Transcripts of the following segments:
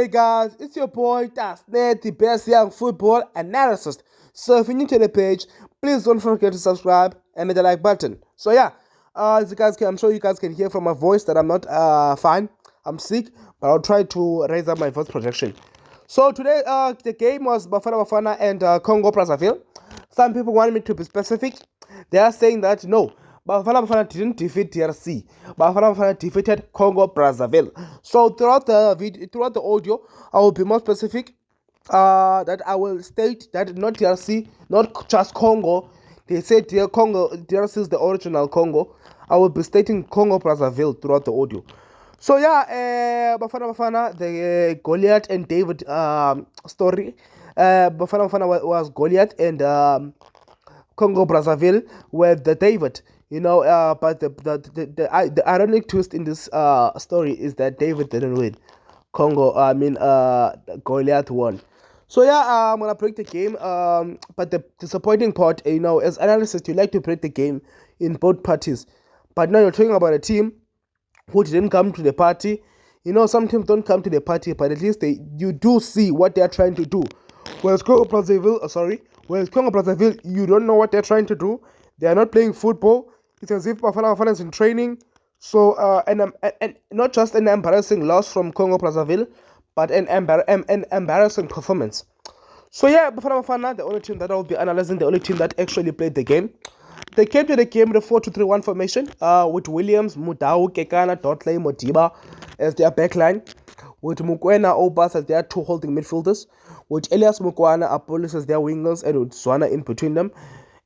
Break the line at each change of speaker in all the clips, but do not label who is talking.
Hey guys, it's your boy Tasnet, the best young football analyst. So if you're new to the page, please don't forget to subscribe and hit the like button. So yeah, as you guys can, I'm sure you guys can hear from my voice that I'm not fine. I'm sick, but I'll try to raise up my voice projection. So today, the game was Bafana and Congo Brazeville. Some people want me to be specific. They are saying that no, Bafana didn't defeat DRC. Bafana defeated Congo Brazzaville. So throughout the audio, I will be more specific. That I will state that not DRC, not just Congo. They said Congo, DRC is the original Congo. I will be stating Congo Brazzaville throughout the audio. So yeah, Bafana, the Goliath and David story. Bafana was Goliath and Congo Brazzaville were the David. But the ironic twist in this story is that David didn't win. Goliath won. So yeah, I'm gonna break the game. But the disappointing part, as analysts, you like to break the game in both parties. But now you're talking about a team who didn't come to the party. Some teams don't come to the party, but at least you do see what they're trying to do. Whereas Congo Brazzaville, you don't know what they're trying to do. They are not playing football. It's as if Bafana is in training. So, and not just an embarrassing loss from Congo Brazzaville, but an embarrassing performance. So yeah, Bafana, the only team that I'll be analyzing, the only team that actually played the game. They came to the game with a 4-2-3-1 formation, with Williams, Mudau, Kekana, Dotley, Modiba as their backline, with Mukwena, Obas as their two holding midfielders, with Elias Mukwana, Apollos as their wingers, and with Zwana in between them.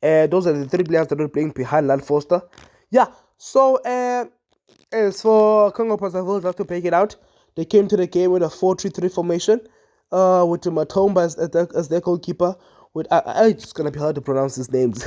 Those are the three players that were playing behind Lal Foster. Yeah, so as for Congo Brazzaville, just to break it out, they came to the game with a 4-3-3 formation, with Matomba as their goalkeeper, with it's gonna be hard to pronounce these names,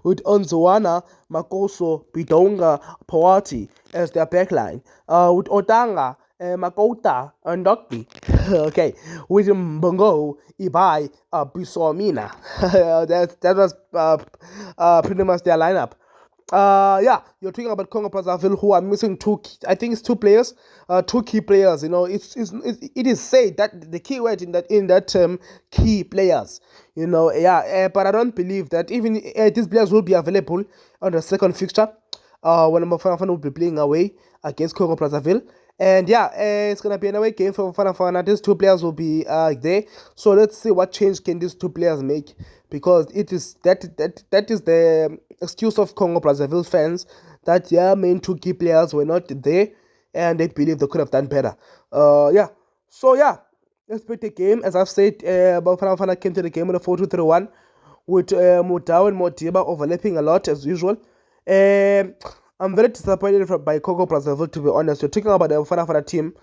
with Onzuana, Makoso, Bidonga, Poati as their backline, with Otanga, Makota, and Ndokbi, okay, with Mbongo, Ibai, Bisomina. that was pretty much their lineup. Yeah, you're talking about Congo Brazzaville, who are missing two key players. It is said that the key word in that term, key players. But I don't believe that even these players will be available on the second fixture. When Bafana will be playing away against Congo Brazzaville. And yeah, it's gonna be an away game for Bafana. These two players will be there. So let's see what change can these two players make, because it is that is the excuse of Congo Brazzaville fans, that their main two key players were not there, and they believe they could have done better. Yeah. So yeah, let's break the game. As I've said, Bafana came to the game with a 4-2-3-1, with Mudau and Modiba overlapping a lot as usual. I'm very disappointed by Congo Brazzaville, to be honest. You're talking about the Bafana team.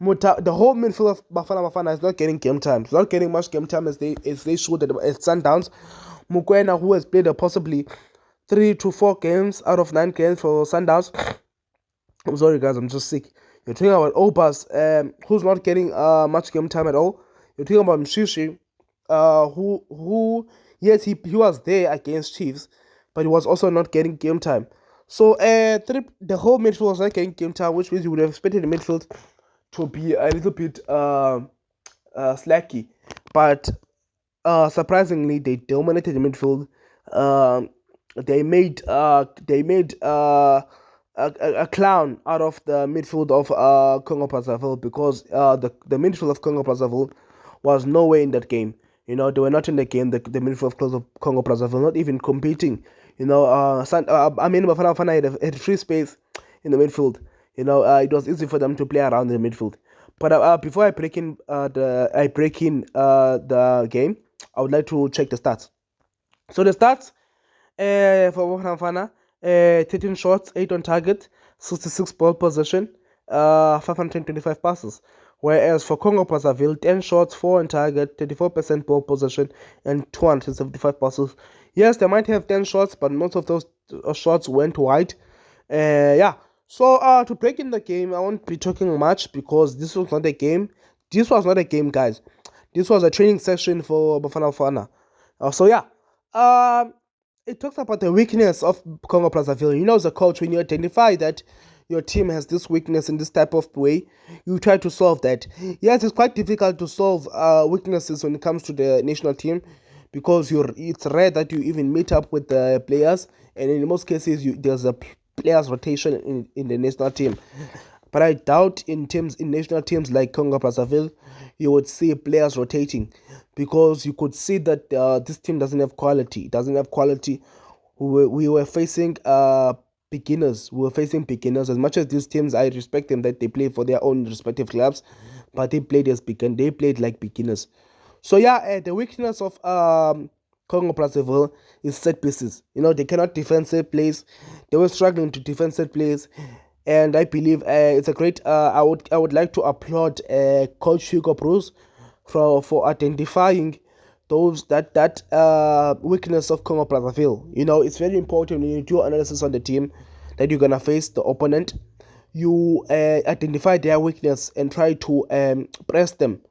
The whole midfield of Bafana is not getting game time. It's not getting much game time as they should at Sundowns. Mukwena, who has played possibly 3 to 4 games out of 9 games for Sundowns. I'm sorry guys, I'm just sick. You're talking about Obas, who's not getting much game time at all. You're talking about Mshishi, who yes, he was there against Chiefs, but he was also not getting game time. So the whole midfield was not getting game time, which means you would have expected the midfield to be a little bit slacky. But surprisingly, they dominated the midfield. They made a clown out of the midfield of Congo Brazzaville, because the midfield of Congo Brazzaville was nowhere in that game. They were not in the game. The midfield of Congo Brazzaville, not even competing. Bafana had free space in the midfield. It was easy for them to play around the midfield. But before I break in the game, I would like to check the stats. So the stats for Bafana, 13 shots, 8 on target, 66 ball possession, 525 passes. Whereas for Congo Brazzaville, 10 shots, 4 on target, 34% ball possession, and 275 passes. Yes, they might have 10 shots, but most of those shots went wide. Yeah. So to break in the game, I won't be talking much, because this was not a game. This was not a game, guys. This was a training session for Bafana. So yeah. It talks about the weakness of Congo Brazzaville. As a coach, when you identify that your team has this weakness in this type of way, you try to solve that. Yes, it's quite difficult to solve weaknesses when it comes to the national team, because it's rare that you even meet up with the players, and in most cases there's a players rotation in the national team. But I doubt in national teams like Congo Brazzaville, you would see players rotating, because you could see that this team doesn't have quality. It doesn't have quality. We were facing beginners. We were facing beginners. As much as these teams, I respect them that they play for their own respective clubs, but they played They played like beginners. So yeah, the weakness of Congo Brazzaville is set pieces. They cannot defend set plays. They were struggling to defend set plays, and I believe it's a great. I would like to applaud Coach Hugo Bruce for identifying that weakness of Congo Brazzaville. It's very important when you do analysis on the team that you're gonna face the opponent. You identify their weakness and try to press them,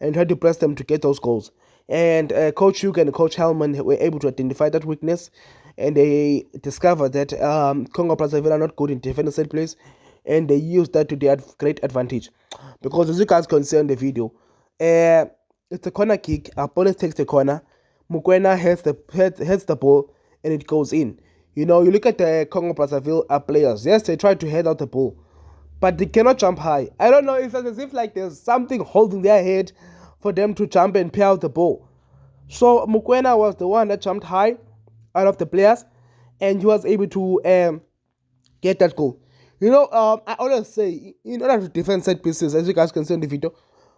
to get those goals. And Coach Hugh and Coach Hellman were able to identify that weakness, and they discovered that Congo Brazzaville are not good in defending set plays, and they used that to their great advantage. Because as you guys can see in the video, it's a corner kick. Opponent takes the corner. Mokoena heads the ball, and it goes in. You look at the Congo Brazzaville players. Yes, they try to head out the ball, but they cannot jump high. I don't know. It's as if like there's something holding their head for them to jump and pay out the ball. So Mokoena was the one that jumped high out of the players, and he was able to get that goal. I always say, in order to defend set pieces, as you guys can see in the video,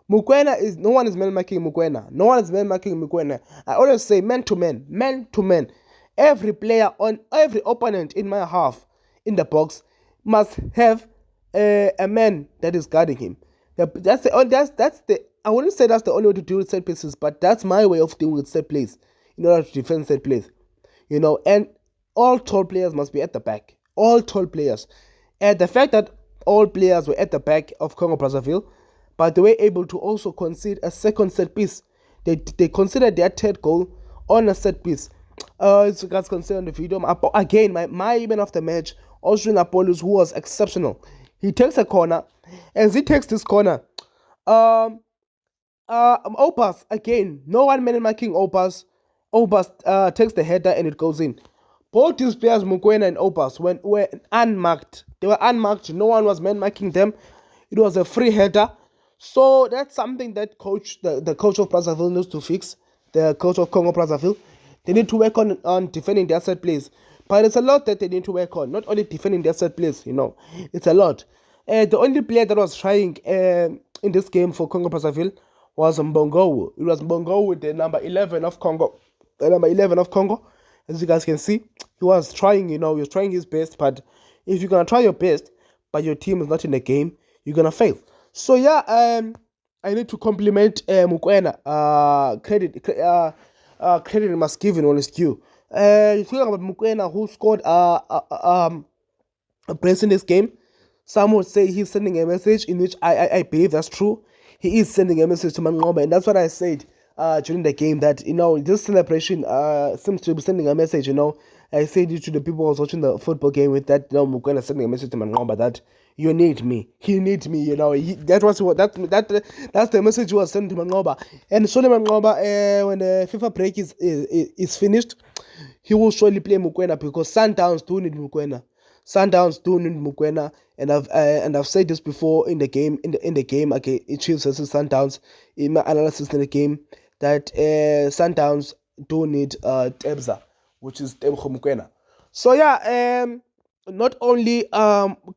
no one is man marking Mokoena. No one is man marking Mokoena. I always say man to man. Every player on every opponent in my half in the box must have a man that is guarding him. That's the I wouldn't say that's the only way to deal with set pieces, but that's my way of dealing with set plays in order to defend set plays. And all tall players must be at the back. All tall players. And the fact that all players were at the back of Congo Brazzaville, but they were able to also concede a second set piece. They considered their third goal on a set piece. As you guys can see on the video, again, my man of the match, Austrian Apollos, who was exceptional. He takes a corner. As he takes this corner, Opas, again, no one man marking Opas. Opas takes the header and it goes in. Both these players, Mokoena and Opas, were unmarked. They were unmarked. No one was man marking them. It was a free header. So that's something that the coach of Brazzaville needs to fix. The coach of Congo Brazzaville, they need to work on defending their set plays. But it's a lot that they need to work on. Not only defending their set plays, it's a lot. The only player that was trying in this game for Congo Brazzaville was Mbongo. It was Mbongo with the number 11 of Congo. The number 11 of Congo, as you guys can see, he was trying. He was trying his best. But if you're gonna try your best, but your team is not in the game, you're gonna fail. So yeah, I need to compliment Mokoena. Credit must give on his due. You talking about Mokoena, who scored a brace in this game. Some would say he's sending a message, in which I believe that's true. He is sending a message to Mangoba, and that's what I said during the game, that this celebration seems to be sending a message. I said it to the people who was watching the football game with that. Mokoena sending a message to Mangoba that you need me. He needs me. That's the message he was sending to Mangoba. And surely Mangoba, when the FIFA break is finished, he will surely play Mokoena, because Sundowns do need Mokoena. Sundowns do need Mokoena, and I've said this before in the game. In the game, okay, Chiefs versus Sundowns, in my analysis in the game, that Sundowns do need Tebza, which is Tebogo Mokoena. So yeah, not only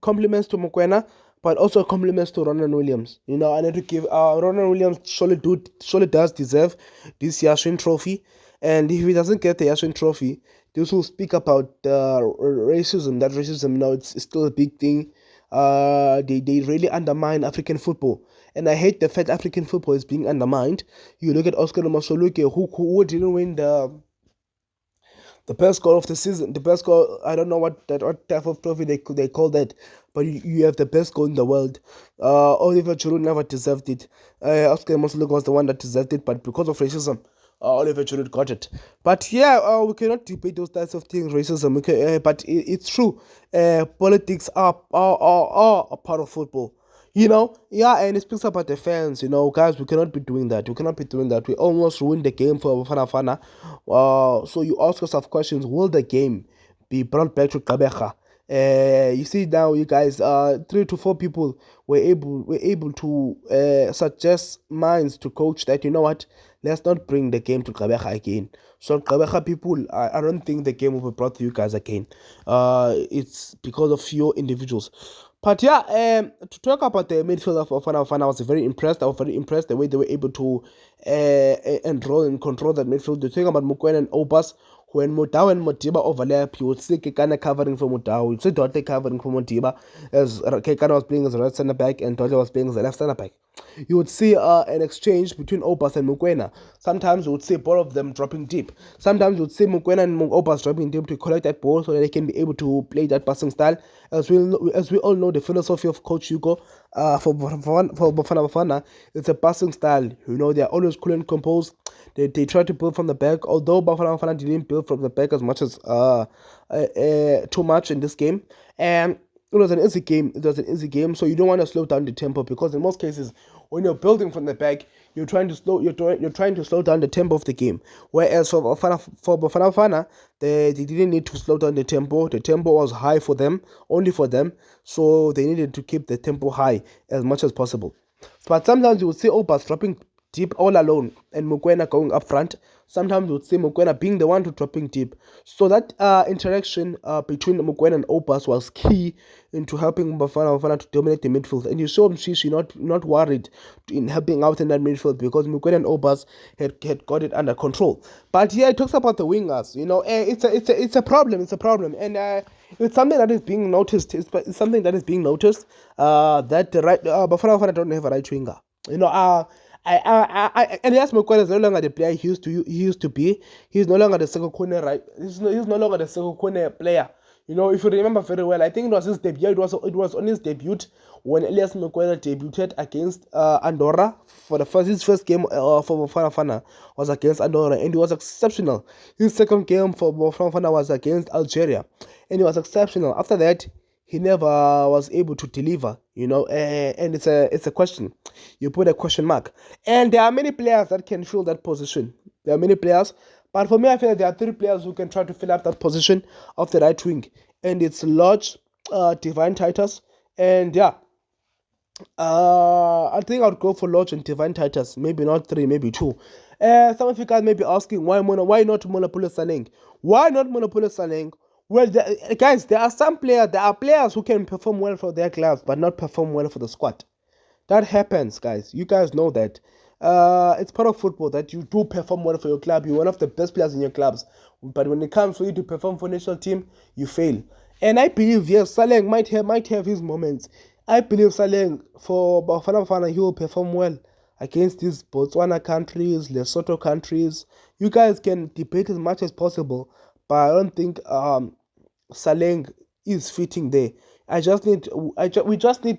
compliments to Mokoena, but also compliments to Ronan Williams. I need to give Ronan Williams surely does deserve this Yashin Trophy. And if he doesn't get the Yashin Trophy, those who speak about racism, it's still a big thing. They really undermine African football. And I hate the fact African football is being undermined. You look at Oscar Masoluke, who didn't win the best goal of the season. The best goal, I don't know what type of trophy they call that, but you have the best goal in the world. Oliver Giroud never deserved it. Oscar Masoluke was the one that deserved it, but because of racism, Oliver Giroud got it. But yeah, we cannot debate those types of things, racism. But it's true. Politics are a part of football. Yeah, and it speaks about the fans. Guys, we cannot be doing that. We cannot be doing that. We almost ruined the game for Bafana. So you ask yourself questions: will the game be brought back to Kabeja? You see now, you guys, 3 to 4 people were able to suggest minds to coach that, you know what, let's not bring the game to Kabeja again. So Kabeja people, I don't think the game will be brought to you guys again. It's because of few individuals. But yeah, to talk about the midfield of Bafana, I was very impressed. I was very impressed the way they were able to enroll and control that midfield. The thing about Mukwena and Obas, when Mutau and Motiba overlap, you would see Kekana covering for Mutau, you would see Dote covering for Motiba, as Kekana was playing as a right centre back and Dote was playing as a left centre back. You would see an exchange between Obas and Mukwena. Sometimes you would see both of them dropping deep. Sometimes you would see Mukwena and Obas dropping deep to collect that ball so that they can be able to play that passing style. As we all know, the philosophy of Coach Hugo for Bafana, it's a passing style. They are always cool and composed. They try to build from the back, although Bafana didn't build from the back as much as too much in this game. And it was an easy game. It was an easy game, so you don't want to slow down the tempo, because in most cases, when you're building from the back, you're trying to slow down the tempo of the game. Whereas for Bafana, they didn't need to slow down the tempo. The tempo was high for them, only for them, so they needed to keep the tempo high as much as possible. But sometimes you will see Obas dropping deep all alone and Mukwena going up front. Sometimes you would see Mukwena being the one to dropping deep. So that interaction between Mukwena and Obas was key into helping Bafana to dominate the midfield. And you saw Mshishi not worried in helping out in that midfield, because Mukwena and Obas had got it under control. But yeah, it talks about the wingers. It's a problem. It's a problem, and it's something that is being noticed. It's something that is being noticed. That the right Bafana don't have a right winger. And yes, Mukwena is no longer the player he used to be. He's no longer the second corner, right? He's no longer the second corner player. If you remember very well, I think it was his debut. It was on his debut when Elias Mukwena debuted against Andorra for his first game for Bafana was against Andorra, and he was exceptional. His second game for Bafana was against Algeria, and he was exceptional. After that, he never was able to deliver, and it's a question. You put a question mark. And there are many players that can fill that position. There are many players, but for me, I feel like there are 3 players who can try to fill up that position of the right wing. And it's Lodge, Divine Titus, and yeah, I think I'd go for Lodge and Divine Titus. Maybe not 3, maybe 2. Some of you guys may be asking, why not Monopoly Saleng? Why not Monopoly Saleng? Well, guys, there are players who can perform well for their clubs, but not perform well for the squad. That happens, guys. You guys know that. It's part of football that you do perform well for your club. You're one of the best players in your clubs. But when it comes for you to perform for national team, you fail. And I believe, yes, Saleng might have his moments. I believe Saleng, for Bafana, he will perform well against these Botswana countries, Lesotho countries. You guys can debate as much as possible, but I don't think Saleng is fitting there. We just need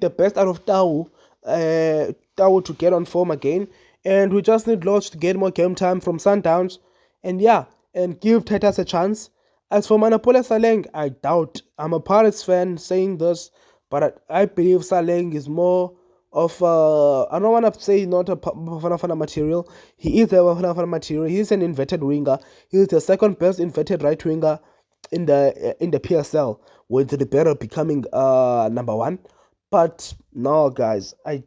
the best out of Tau to get on form again, and we just need Lodge to get more game time from Sundowns, and yeah, and give Titus a chance. As for Monopoly Saleng, I doubt. I'm a Pirates fan saying this, but I believe Saleng is more of I don't want to say not a Bafana material. He is a Bafana material. He's an inverted winger. He's the second best inverted right winger in the PSL, with Ribeiro becoming number 1. But no, guys, I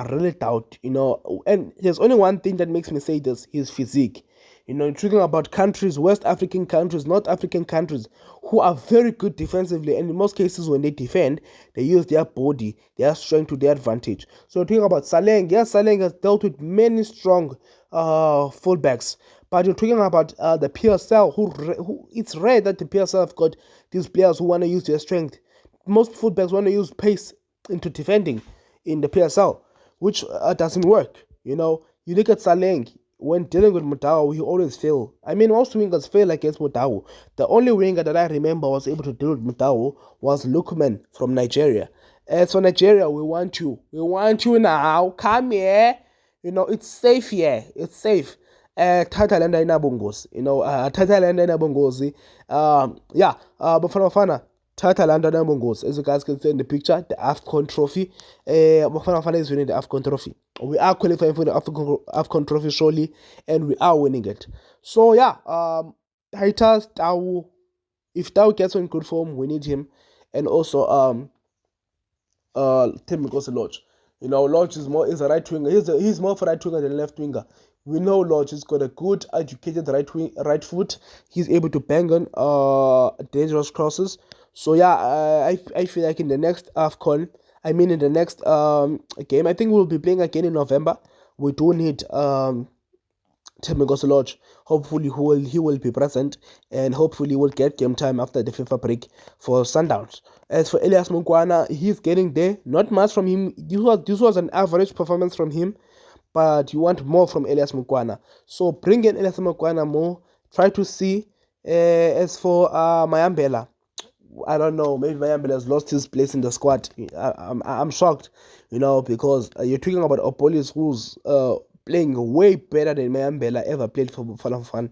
really doubt, and there's only one thing that makes me say this: his physique. Talking about countries, West African countries, North African countries, who are very good defensively, and in most cases when they defend, they use their body, their strength to their advantage. So talking about Saleng, yes, Saleng has dealt with many strong fullbacks, but you're talking about the PSL, who it's rare that the PSL have got these players who want to use their strength. Most fullbacks want to use pace into defending in the PSL, which doesn't work. You look at Saleng. When dealing with Mutau, he always fail. I mean, most wingers fail against Mutau. The only winger that I remember was able to deal with Mutau was Lukman from Nigeria. As for Nigeria, we want you. We want you now. Come here. It's safe here. It's safe. thatha le inabungozi, thatha le inabungozi. Bafana thatha le inabungozi. As you guys can see in the picture, the AFCON trophy. Bafana is winning the AFCON trophy. We are qualifying for the AFCON trophy surely, and we are winning it. So Haitars Tau, if Tau gets in good form, we need him, and also Tim Lodge. Lodge is a right winger. He's more of a right winger than left winger. We know Lodge has got a good, educated right foot. He's able to bang on dangerous crosses. So I feel like in the next AFCON, in the next game, I think we'll be playing again in November. We do need Lodge. Hopefully he will be present, and hopefully we'll get game time after the FIFA break for Sundowns. As for Elias Mungwana, he's getting there. Not much from him. This was an average performance from him, but you want more from Elias Mungwana. So bring in Elias Mungwana more. Try to see. As for Mayambela, I don't know. Maybe Mayambela has lost his place in the squad. I'm shocked, because you're talking about Opolis, who's playing way better than Mayambela ever played for Bafana.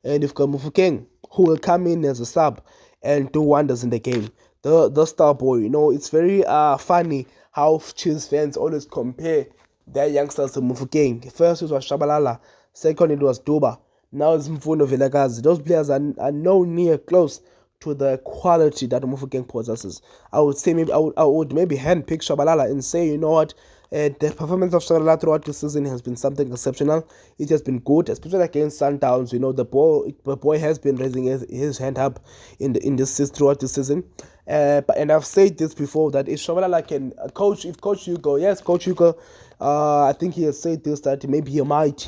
And you've got Mufukeng, who will come in as a sub and do wonders in the game. The star boy, it's very funny how Chiefs fans always compare their youngsters to Mufukeng. First it was Shabalala, second it was Duba, now it's Mfundo Vilakazi. Those players are no near close to the quality that Mufukeng possesses. I would say maybe I would handpick Shabalala and say, you know what, the performance of Shabalala throughout the season has been something exceptional. It has been good, especially against Sundowns. The boy has been raising his hand up throughout the season. And I've said this before, that if Shabalala can Coach Hugo, I think he has said this, that maybe he might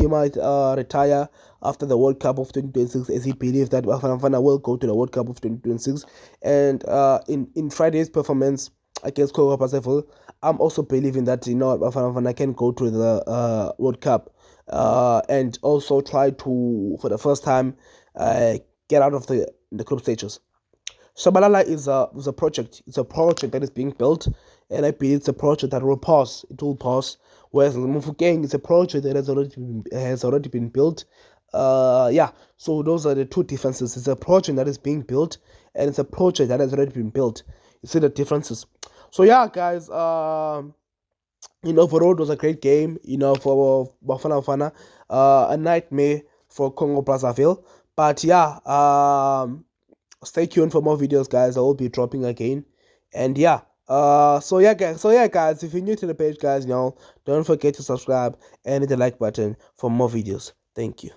retire after the World Cup of 2026, as he believes that Bafana will go to the World Cup of 2026. And in Friday's performance against Congo Brazevile, I'm also believing that Bafana can go to the World Cup, and also try to, for the first time, get out of the group stages. Shabalala is a project. It's a project that is being built, and I believe it's a project that will pause. It will pause. Whereas Mufukeng is a project that has already been built. So those are the two differences. It's a project that is being built, and it's a project that has already been built. You see the differences. So guys. Overall, it was a great game. For Bafana, a nightmare for Congo Brazzaville. But stay tuned for more videos, guys. I will be dropping again. And guys, if you're new to the page, guys, don't forget to subscribe and hit the like button for more videos. Thank you.